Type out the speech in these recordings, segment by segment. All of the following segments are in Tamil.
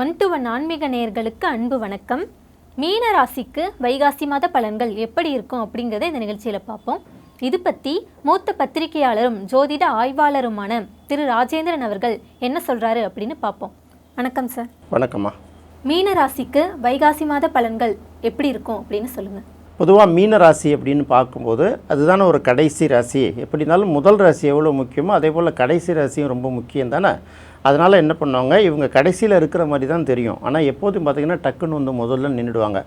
ஒன் ஆன்மீக நேயர்களுக்கு அன்பு வணக்கம். மீன ராசிக்கு வைகாசி மாத பலன்கள் எப்படி இருக்கும் அப்படிங்கிறத இந்த நிகழ்ச்சியில் பார்ப்போம். இது பற்றி மூத்த பத்திரிகையாளரும் ஜோதிட ஆய்வாளருமான திரு ராஜேந்திரன் அவர்கள் என்ன சொல்கிறாரு அப்படின்னு பார்ப்போம். வணக்கம் சார். வணக்கம்மா. மீன ராசிக்கு வைகாசி மாத பலன்கள் எப்படி இருக்கும் அப்படின்னு சொல்லுங்கள். பொதுவாக மீன ராசி அப்படின்னு பார்க்கும்போது அதுதானே ஒரு கடைசி ராசி. எப்படி இருந்தாலும் முதல் ராசி எவ்வளோ முக்கியமோ அதே போல் கடைசி ராசியும் ரொம்ப முக்கியம் தானே. அதனால் என்ன பண்ணுவாங்க, இவங்க கடைசியில் இருக்கிற மாதிரி தான் தெரியும். ஆனால் எப்போதும் பார்த்திங்கன்னா டக்குன்னு வந்து முதல்ல நின்றுடுவாங்க.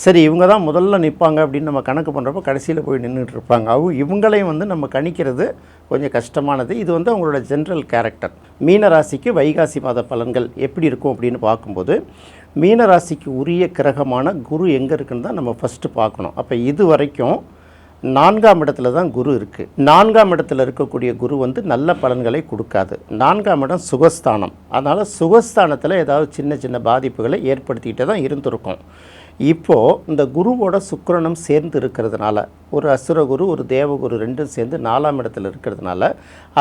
சரி, இவங்க தான் முதல்ல நிற்பாங்க அப்படின்னு நம்ம கணக்கு பண்ணுறப்போ கடைசியில் போய் நின்றுட்டு இருப்பாங்க. இவங்களையும் வந்து நம்ம கணிக்கிறது கொஞ்சம் கஷ்டமானது. இது வந்து அவங்களோட ஜென்ரல் கேரக்டர். மீன ராசிக்கு வைகாசி மாத பலன்கள் எப்படி இருக்கும் அப்படின்னு பார்க்கும்போது, மீன ராசிக்கு உரிய கிரகமான குரு எங்கே இருக்குன்னு தான் நம்ம ஃபஸ்ட்டு பார்க்கணும். அப்போ இது வரைக்கும் 4ஆம் இடத்துல தான் குரு இருக்குது. 4ஆம் இடத்துல இருக்கக்கூடிய குரு வந்து நல்ல பலன்களை கொடுக்காது. 4ஆம் இடம் சுகஸ்தானம். அதனால் சுகஸ்தானத்தில் ஏதாவது சின்ன சின்ன பாதிப்புகளை ஏற்படுத்திக்கிட்டே தான் இருந்திருக்கும். இப்போது இந்த குருவோட சுக்கிரனும் சேர்ந்து இருக்கிறதுனால, ஒரு அசுரகுரு ஒரு தேவகுரு ரெண்டும் சேர்ந்து 4ஆம் இடத்துல இருக்கிறதுனால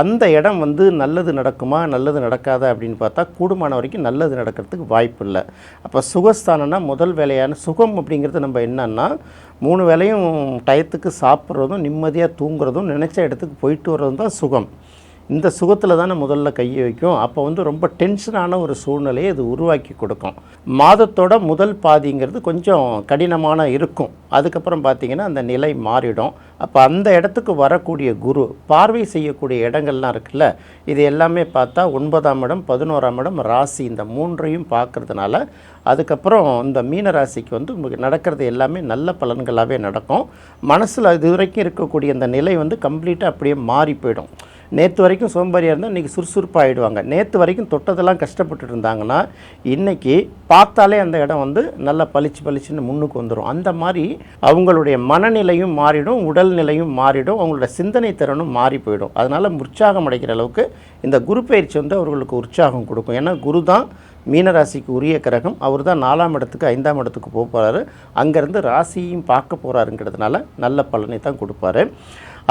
அந்த இடம் வந்து நல்லது நடக்குமா நல்லது நடக்காதா அப்படின்னு பார்த்தா கூடுமான வரைக்கும் நல்லது நடக்கிறதுக்கு வாய்ப்பு இல்லை. அப்போ சுகஸ்தானம்னா முதல் வேலையான சுகம் அப்படிங்கிறது நம்ம என்னன்னா 3 வேளையும் டயத்துக்கு சாப்பிட்றதும் நிம்மதியாக தூங்குறதும் நினச்ச இடத்துக்கு போயிட்டு வர்றதும் தான் சுகம். இந்த சுகத்தில் தானே முதல்ல கையை வைக்கும். அப்போ வந்து ரொம்ப டென்ஷனான ஒரு சூழ்நிலையை இது உருவாக்கி கொடுக்கும். மாதத்தோட முதல் பாதிங்கிறது கொஞ்சம் கடினமான இருக்கும். அதுக்கப்புறம் பார்த்திங்கன்னா அந்த நிலை மாறிடும். அப்போ அந்த இடத்துக்கு வரக்கூடிய குரு பார்வை செய்யக்கூடிய இடங்கள்லாம் இருக்குல்ல, இது எல்லாமே பார்த்தா 9ஆம் இடம் 11ஆம் இடம் ராசி இந்த 3ஐயும் பார்க்குறதுனால அதுக்கப்புறம் இந்த மீன ராசிக்கு வந்து நடக்கிறது எல்லாமே நல்ல பலன்களாகவே நடக்கும். மனசில் இது வரைக்கும் இருக்கக்கூடிய அந்த நிலை வந்து கம்ப்ளீட்டாக அப்படியே மாறி போயிடும். நேற்று வரைக்கும் சோம்பேறியாக இருந்தால் இன்றைக்கி சுறுசுறுப்பாகிடுவாங்க. நேற்று வரைக்கும் தொட்டதெல்லாம் கஷ்டப்பட்டு இருந்தாங்கன்னா இன்றைக்கி பார்த்தாலே அந்த இடம் வந்து நல்லா பளிச்சுன்னு முன்னுக்கு வந்துடும். அந்த மாதிரி அவங்களுடைய மனநிலையும் மாறிடும், உடல்நிலையும் மாறிடும், அவங்களோட சிந்தனை திறனும் மாறி போயிடும். அதனால் உற்சாகம் அடைக்கிற அளவுக்கு இந்த குரு பயிற்சி வந்து அவர்களுக்கு உற்சாகம் கொடுக்கும். ஏன்னா குரு தான் மீனராசிக்கு உரிய கிரகம். அவர் தான் 4ஆம் இடத்துக்கு 5ஆம் இடத்துக்கு போக போகிறாரு. அங்கேருந்து ராசியையும் பார்க்க போகிறாருங்கிறதுனால நல்ல பலனை தான் கொடுப்பாரு.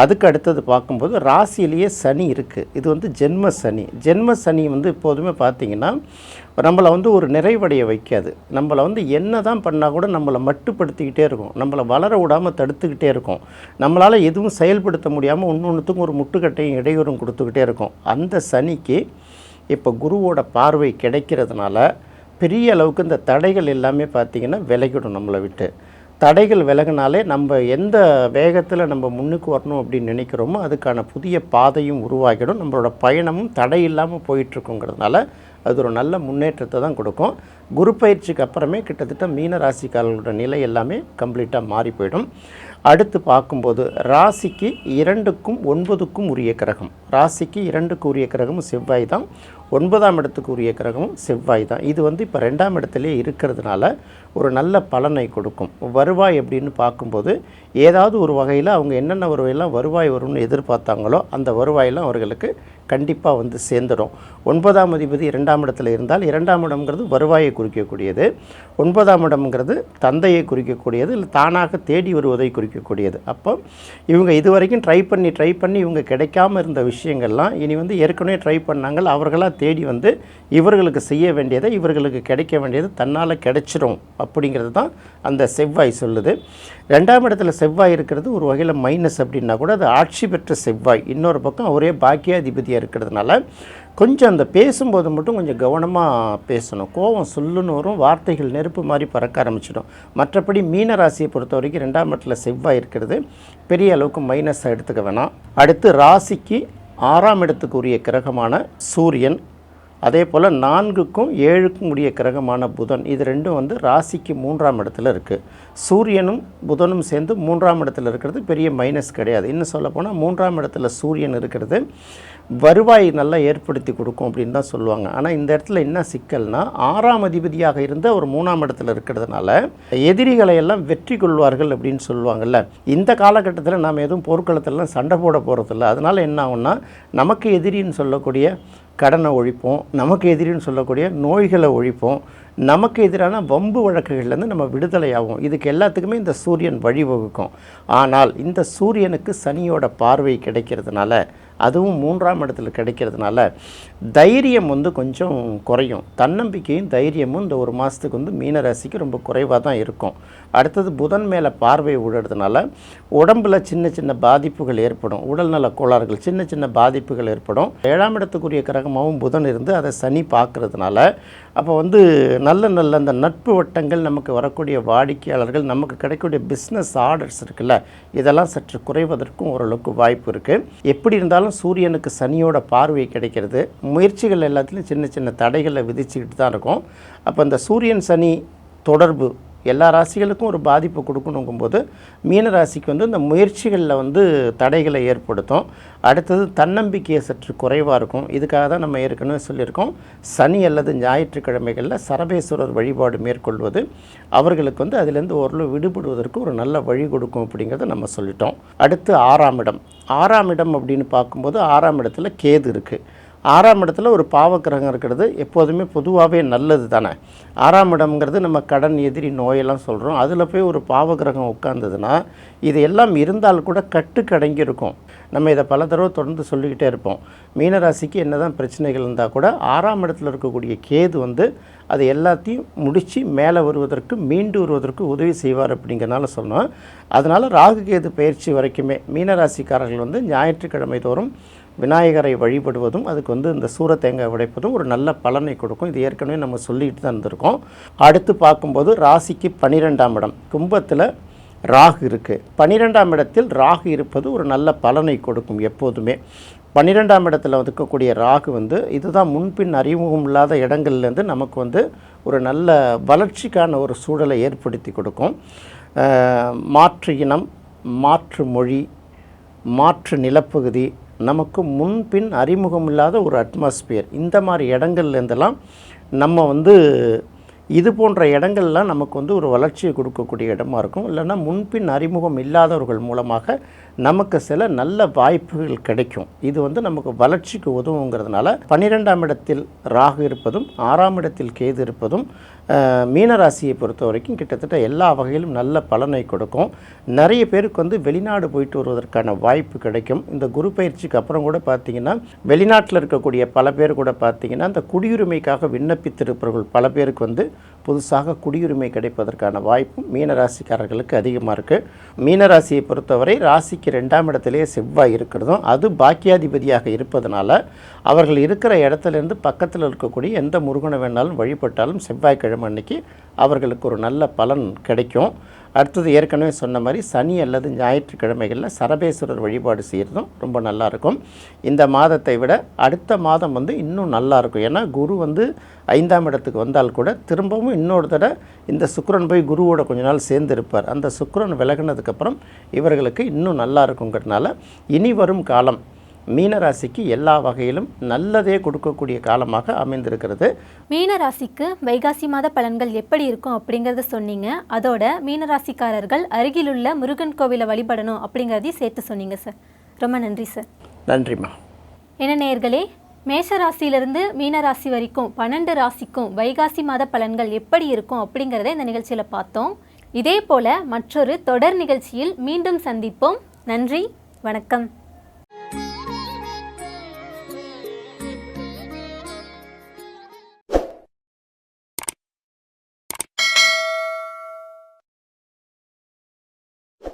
அதுக்கு அடுத்தது பார்க்கும்போது ராசியிலேயே சனி இருக்குது. இது வந்து ஜென்ம சனி. ஜென்ம சனி வந்து எப்போதுமே பார்த்திங்கன்னா நம்மளை வந்து ஒரு நிறைவடைய வைக்காது. நம்மளை வந்து என்ன தான் பண்ணால் கூட நம்மளை மட்டுப்படுத்திக்கிட்டே இருக்கும். நம்மளை வளர விடாமல் தடுத்துக்கிட்டே இருக்கும். நம்மளால் எதுவும் செயல்படுத்த முடியாமல் ஒன்றுத்துக்கும் ஒரு முட்டுக்கட்டையும் இடையூறும் கொடுத்துக்கிட்டே இருக்கும். அந்த சனிக்கு இப்போ குருவோட பார்வை கிடைக்கிறதுனால பெரிய அளவுக்கு இந்த தடைகள் எல்லாமே பார்த்திங்கன்னா விலகிடும். நம்மளை விட்டு தடைகள் விலகினாலே நம்ம எந்த வேகத்தில் நம்ம முன்னுக்கு வரணும் அப்படின்னு நினைக்கிறோமோ அதுக்கான புதிய பாதையும் உருவாகிடும். நம்மளோட பயணமும் தடை இல்லாமல் போயிட்டுருக்குங்கிறதுனால அது ஒரு நல்ல முன்னேற்றத்தை தான் கொடுக்கும். குரு பயிற்சிக்கு அப்புறமே கிட்டத்தட்ட மீன ராசிக்காரர்களோட நிலை எல்லாமே கம்ப்ளீட்டாக மாறி போயிடும். அடுத்து பார்க்கும்போது ராசிக்கு 2க்கும் 9க்கும் உரிய கிரகம். ராசிக்கு 2க்கு உரிய கிரகமும் செவ்வாய் தான். 9ஆம் இடத்துக்கு உரிய கிரகமும் செவ்வாய் தான். இது வந்து இப்போ 2ஆம் இடத்துலேயே இருக்கிறதுனால ஒரு நல்ல பலனை கொடுக்கும். வருவாய் அப்படின்னு பார்க்கும்போது ஏதாவது ஒரு வகையில் அவங்க என்னென்ன வருவாயெல்லாம் வருவாய் வரும்னு எதிர்பார்த்தாங்களோ அந்த வருவாயெல்லாம் அவர்களுக்கு கண்டிப்பாக வந்து சேர்ந்துடும். 9ஆம் அதிபதி 2ஆம் இடத்துல இருந்தால் 2ஆம் இடம்ங்கிறது வருவாயை குறிக்கக்கூடியது. 9ஆம் இடம்ங்கிறது தந்தையை குறிக்கக்கூடியது, இல்லை தானாக தேடி வருவதை குறிக்கக்கூடியது. அப்போ இவங்க இது வரைக்கும் ட்ரை பண்ணி இவங்க கிடைக்காம இருந்த விஷயங்கள்லாம் இனி வந்து ஏற்கனவே ட்ரை பண்ணாங்க, அவர்களாக தேடி வந்து இவர்களுக்கு செய்ய வேண்டியதை இவர்களுக்கு கிடைக்க வேண்டியது தன்னால் கிடைச்சிரும் அப்படிங்கிறது தான் அந்த செவ்வாய் சொல்லுது. 2ஆம் இடத்துல செவ்வாய் இருக்கிறது ஒரு வகையில் மைனஸ் அப்படின்னா கூட அது ஆட்சி பெற்ற செவ்வாய். இன்னொரு பக்கம் அவரே பாக்கியாதிபதியாக இருக்கிறதுனால கொஞ்சம் அந்த பேசும்போது மட்டும் கொஞ்சம் கவனமாக பேசணும். கோபம் சொல்லுன்னு வரும், வார்த்தைகள் நெருப்பு மாதிரி பறக்க ஆரம்பிச்சிடும். மற்றபடி மீன ராசியை பொறுத்த வரைக்கும் 2ஆம் இடத்துல செவ்வாய் இருக்கிறது பெரிய அளவுக்கு மைனஸாக எடுத்துக்க வேணாம். அடுத்து ராசிக்கு 6ஆம் இடத்துக்கு உரிய கிரகமான சூரியன், அதே போல் 4க்கும் 7க்கும் உரிய கிரகமான புதன், இது ரெண்டும் வந்து ராசிக்கு 3ஆம் இடத்துல இருக்குது. சூரியனும் புதனும் சேர்ந்து 3ஆம் இடத்துல இருக்கிறது பெரிய மைனஸ் கிடையாது. இன்னும் சொல்லப்போனால் 3ஆம் இடத்துல சூரியன் இருக்கிறது வருவாய் நல்லா ஏற்படுத்தி கொடுக்கும் அப்படின்னு தான் சொல்லுவாங்க. ஆனால் இந்த இடத்துல என்ன சிக்கல்னா 6ஆம் அதிபதியாக இருந்த ஒரு 3ஆம் இடத்துல இருக்கிறதுனால எதிரிகளை எல்லாம் வெற்றி கொள்வார்கள் அப்படின்னு சொல்லுவாங்கள்ல. இந்த காலகட்டத்தில் நாம் எதுவும் போர்க்களத்திலலாம் சண்டை போட போகிறதில்ல. அதனால் என்ன ஆகும்னா நமக்கு எதிரின்னு சொல்லக்கூடிய கடனை ஒழிப்போம், நமக்கு எதிரின்னு சொல்லக்கூடிய நோய்களை ஒழிப்போம், நமக்கு எதிரான வம்பு வழக்குகள்லேருந்து நம்ம விடுதலை ஆகும். இதுக்கு எல்லாத்துக்குமே இந்த சூரியன் வழிவகுக்கும். ஆனால் இந்த சூரியனுக்கு சனியோட பார்வை கிடைக்கிறதுனால அதுவும் 3ஆம் இடத்துல கிடைக்கிறதுனால தைரியம் வந்து கொஞ்சம் குறையும். தன்னம்பிக்கையும் தைரியமும் இந்த ஒரு மாதத்துக்கு வந்து மீனராசிக்கு ரொம்ப குறைவாக தான் இருக்கும். அடுத்தது புதன் மேலே பார்வை விடுறதுனால உடம்பில் சின்ன சின்ன பாதிப்புகள் ஏற்படும். உடல்நல கோளாறுகள் சின்ன சின்ன பாதிப்புகள் ஏற்படும். 7ஆம் இடத்துக்குரிய கிரகமாகவும் புதன் இருந்து அதை சனி பார்க்கறதுனால அப்போ வந்து நல்ல அந்த நட்பு வட்டங்கள், நமக்கு வரக்கூடிய வாடிக்கையாளர்கள், நமக்கு கிடைக்கக்கூடிய பிஸ்னஸ் ஆர்டர்ஸ் இருக்குல்ல, இதெல்லாம் சற்று குறைவதற்கும் ஓரளவுக்கு வாய்ப்பு இருக்குது. எப்படி இருந்தாலும் சூரியனுக்கு சனியோட பார்வை கிடைக்கிறது. முயற்சிகள் எல்லாத்துலேயும் சின்ன சின்ன தடைகளை விதிச்சுக்கிட்டு தான் இருக்கும். அப்போ இந்த சூரியன் சனி தொடர்பு எல்லா ராசிகளுக்கும் ஒரு பாதிப்பு கொடுக்கணுங்கும்போது மீனராசிக்கு வந்து இந்த முயற்சிகளில் வந்து தடைகளை ஏற்படுத்தும். அடுத்தது தன்னம்பிக்கையை சற்று குறைவாக இருக்கும். இதுக்காக தான் நம்ம ஏற்கனவே சொல்லியிருக்கோம், சனி அல்லது ஞாயிற்றுக்கிழமைகளில் சரபேஸ்வரர் வழிபாடு மேற்கொள்வது அவர்களுக்கு வந்து அதிலேருந்து ஓரளவு விடுபடுவதற்கு ஒரு நல்ல வழி கொடுக்கும் அப்படிங்கிறத நம்ம சொல்லிட்டோம். அடுத்து 6ஆம் இடம். 6ஆம் இடம் அப்படின்னு பார்க்கும்போது 6ஆம் இடத்துல கேது இருக்குது. 6ஆம் இடத்துல ஒரு பாவக்கிரகம் இருக்கிறது எப்போதுமே பொதுவாகவே நல்லது தானே. 6ஆம் இடம்ங்கிறது நம்ம கடன், எதிரி, நோயெல்லாம் சொல்கிறோம். அதில் போய் ஒரு பாவக்கிரகம் உட்கார்ந்ததுன்னா இது எல்லாம் இருந்தால் கூட கட்டுக்கடங்கி இருக்கும். நம்ம இதை பல தடவை தொடர்ந்து சொல்லிக்கிட்டே இருப்போம். மீனராசிக்கு என்ன தான் பிரச்சனைகள் இருந்தால் கூட 6ஆம் இடத்துல இருக்கக்கூடிய கேது வந்து அது எல்லாத்தையும் முடித்து மேலே வருவதற்கு, மீண்டு வருவதற்கு உதவி செய்வார் அப்படிங்கிறனால சொன்னோம். அதனால் ராகு கேது பயிற்சி வரைக்குமே மீனராசிக்காரர்கள் வந்து ஞாயிற்றுக்கிழமை தோறும் விநாயகரை வழிபடுவதும் அதுக்கு வந்து இந்த சூரத்தேங்காய் உடைப்பதும் ஒரு நல்ல பலனை கொடுக்கும். இது ஏற்கனவே நம்ம சொல்லிட்டு தான் இருந்திருக்கோம். அடுத்து பார்க்கும்போது ராசிக்கு 12ஆம் இடம் கும்பத்தில் ராகு இருக்குது. 12ஆம் இடத்தில் ராகு இருப்பது ஒரு நல்ல பலனை கொடுக்கும். எப்போதுமே 12ஆம் இடத்துல இருக்கக்கூடிய ராகு வந்து இதுதான் முன்பின் அறிமுகம் இல்லாத இடங்கள்லேருந்து நமக்கு வந்து ஒரு நல்ல வளர்ச்சிக்கான ஒரு சூழலை ஏற்படுத்தி கொடுக்கும். மாற்று இனம், மாற்று மொழி, மாற்று நிலப்பகுதி, நமக்கு முன்பின் அறிமுகம் இல்லாத ஒரு அட்மாஸ்பியர், இந்த மாதிரி இடங்கள்லேருந்தெல்லாம் நம்ம வந்து இது போன்ற இடங்கள்லாம் நமக்கு வந்து ஒரு வளர்ச்சியை கொடுக்கக்கூடிய இடமா இருக்கும். இல்லைன்னா முன்பின் அறிமுகம் இல்லாதவர்கள் மூலமாக நமக்கு சில நல்ல வாய்ப்புகள் கிடைக்கும். இது வந்து நமக்கு வளர்ச்சிக்கு உதவுங்கிறதுனால 12ஆம் இடத்தில் ராகு இருப்பதும் 6ஆம் இடத்தில் கேது இருப்பதும் மீனராசியை பொறுத்த வரைக்கும் கிட்டத்தட்ட எல்லா வகையிலும் நல்ல பலனை கொடுக்கும். நிறைய பேருக்கு வந்து வெளிநாடு போயிட்டு வருவதற்கான வாய்ப்பு கிடைக்கும். இந்த குரு பயிற்சிக்கு அப்புறம் கூட பார்த்திங்கன்னா வெளிநாட்டில் இருக்கக்கூடிய பல பேர் கூட பார்த்திங்கன்னா அந்த குடியுரிமைக்காக விண்ணப்பித்திருப்பவர்கள் பல பேருக்கு வந்து புதுசாக குடியுரிமை கிடைப்பதற்கான வாய்ப்பும் மீனராசிக்காரர்களுக்கு அதிகமாக இருக்குது. மீனராசியை பொறுத்தவரை ராசிக்கு 2ஆம் இடத்திலேயே செவ்வாய் இருக்கிறதும் அது பாக்கியாதிபதியாக இருப்பதனால அவர்கள் இருக்கிற இடத்துலேருந்து பக்கத்தில் இருக்கக்கூடிய எந்த முருகனை வேணாலும் வழிபட்டாலும் செவ்வாய்க்கிழமை அன்னைக்கு அவர்களுக்கு ஒரு நல்ல பலன் கிடைக்கும். அடுத்தது ஏற்கனவே சொன்ன மாதிரி சனி அல்லது ஞாயிற்றுக்கிழமைகளில் சரபேஸ்வரர் வழிபாடு செய்கிறதும் ரொம்ப நல்லாயிருக்கும். இந்த மாதத்தை விட அடுத்த மாதம் வந்து இன்னும் நல்லாயிருக்கும். ஏன்னா குரு வந்து 5ஆம் இடத்துக்கு வந்தால் கூட திரும்பவும் இன்னொரு தடவை இந்த சுக்கிரன் போய் குருவோட கொஞ்ச நாள் சேர்ந்து இருப்பார். அந்த சுக்கிரன் விலகினதுக்கப்புறம் இவர்களுக்கு இன்னும் நல்லா இருக்குங்கிறதுனால இனி வரும் காலம் மீனராசிக்கு எல்லா வகையிலும் நல்லதே கொடுக்கக்கூடிய காலமாக அமைந்திருக்கிறது. மீனராசிக்கு வைகாசி மாத பலன்கள் எப்படி இருக்கும் அப்படிங்கிறத சொன்னீங்க. அதோட மீனராசிக்காரர்கள் அருகிலுள்ள முருகன் கோவிலை வழிபடணும் அப்படிங்கிறதையும் சேர்த்து சொன்னீங்க சார். ரொம்ப நன்றி சார். நன்றிம்மா. என்ன நேயர்களே, மேஷ ராசியிலிருந்து மீனராசி வரைக்கும் 12 ராசிக்கும் வைகாசி மாத பலன்கள் எப்படி இருக்கும் அப்படிங்கிறத இந்த நிகழ்ச்சியில் பார்த்தோம். இதே போல மற்றொரு தொடர் நிகழ்ச்சியில் மீண்டும் சந்திப்போம். நன்றி, வணக்கம்.